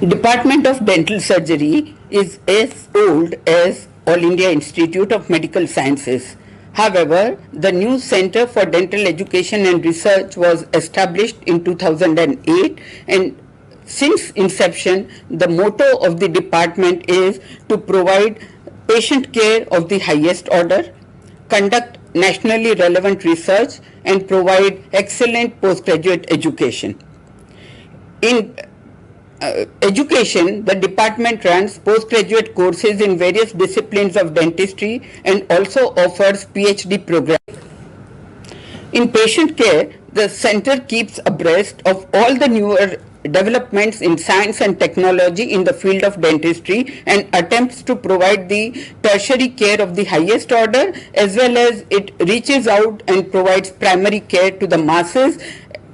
Department of Dental Surgery is as old as All India Institute of Medical Sciences. However, the new Center for Dental Education and Research was established in 2008, and since inception, the motto of the department is to provide patient care of the highest order, conduct nationally relevant research, and provide excellent postgraduate education. In education, the department runs postgraduate courses in various disciplines of dentistry and also offers PhD programs. In patient care, the center keeps abreast of all the newer developments in science and technology in the field of dentistry and attempts to provide the tertiary care of the highest order, as well as it reaches out and provides primary care to the masses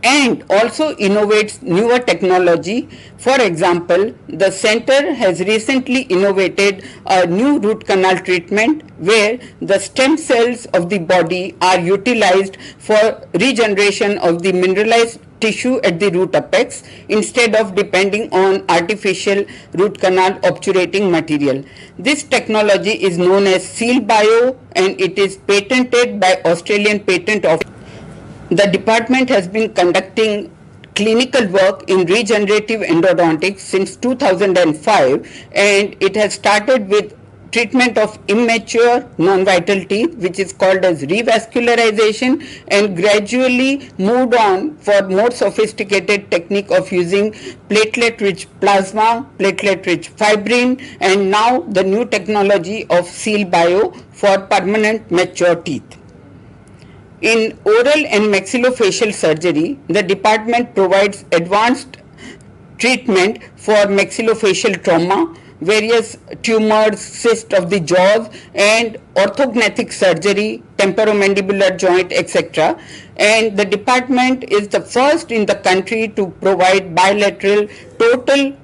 and also innovates newer technology. For example, the center has recently innovated a new root canal treatment where the stem cells of the body are utilized for regeneration of the mineralized tissue at the root apex instead of depending on artificial root canal obturating material. This technology is known as Seal Bio and it is patented by Australian Patent Office. The department has been conducting clinical work in regenerative endodontics since 2005, and it has started with treatment of immature non-vital teeth, which is called as revascularization, and gradually moved on for more sophisticated technique of using platelet-rich plasma, platelet-rich fibrin, and now the new technology of Seal Bio for permanent mature teeth. In oral and maxillofacial surgery, the department provides advanced treatment for maxillofacial trauma, various tumors, cysts of the jaws, and orthognathic surgery, temporomandibular joint, etc. And the department is the first in the country to provide bilateral total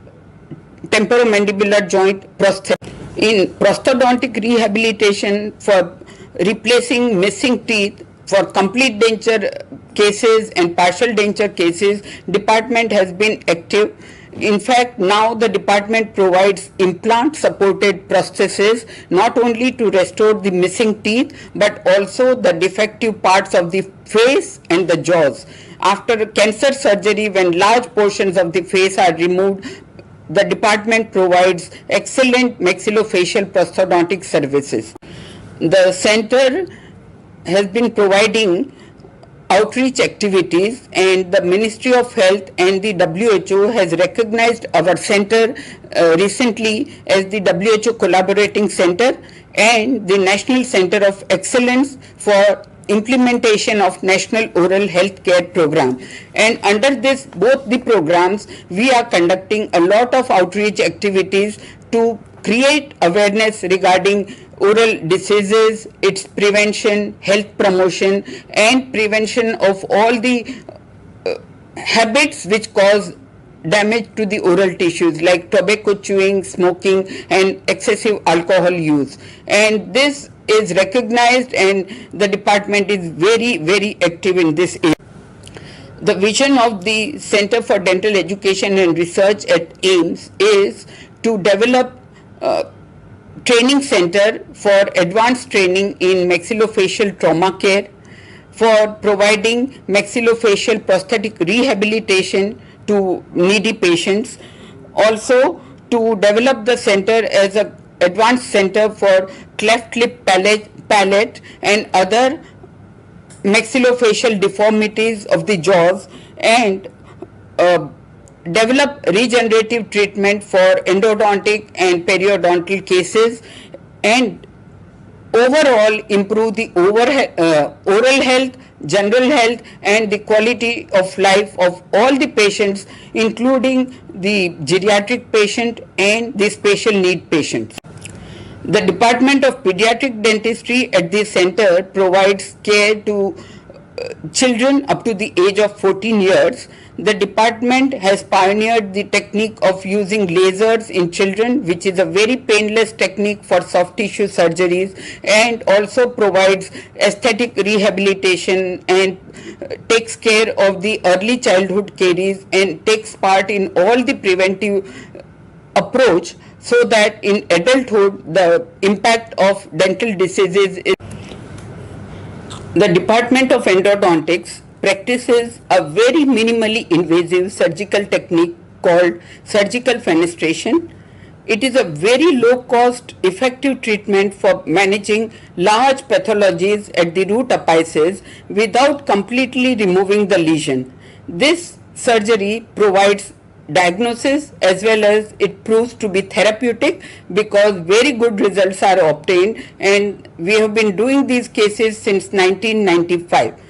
temporomandibular joint prosthesis. In prosthodontic rehabilitation for replacing missing teeth, for complete denture cases and partial denture cases, department has been active. In fact, now the department provides implant supported prostheses not only to restore the missing teeth but also the defective parts of the face and the jaws. After cancer surgery, when large portions of the face are removed, the department provides excellent maxillofacial prosthodontic services. The center has been providing outreach activities, and the Ministry of Health and the WHO has recognized our center recently as the WHO Collaborating Center and the National Center of Excellence for implementation of National Oral Health Care Program. And under this, both the programs, we are conducting a lot of outreach activities to create awareness regarding oral diseases, its prevention, health promotion, and prevention of all the habits which cause damage to the oral tissues like tobacco chewing, smoking, and excessive alcohol use. And this is recognized, and the department is very, very active in this area. The vision of the Center for Dental Education and Research at AIIMS is to develop training center for advanced training in maxillofacial trauma care, for providing maxillofacial prosthetic rehabilitation to needy patients, also to develop the center as an advanced center for cleft lip palate and other maxillofacial deformities of the jaws, and develop regenerative treatment for endodontic and periodontal cases, and overall improve the oral health, general health, and the quality of life of all the patients, including the geriatric patient and the special need patients. The Department of Pediatric Dentistry at this center provides care to children up to the age of 14 years. The department has pioneered the technique of using lasers in children, which is a very painless technique for soft tissue surgeries, and also provides aesthetic rehabilitation and takes care of the early childhood caries and takes part in all the preventive approach so that in adulthood the impact of dental diseases is. The Department of Endodontics practices a very minimally invasive surgical technique called surgical fenestration. It is a very low cost, effective treatment for managing large pathologies at the root apices without completely removing the lesion. This surgery provides diagnosis as well as it proves to be therapeutic because very good results are obtained, and we have been doing these cases since 1995.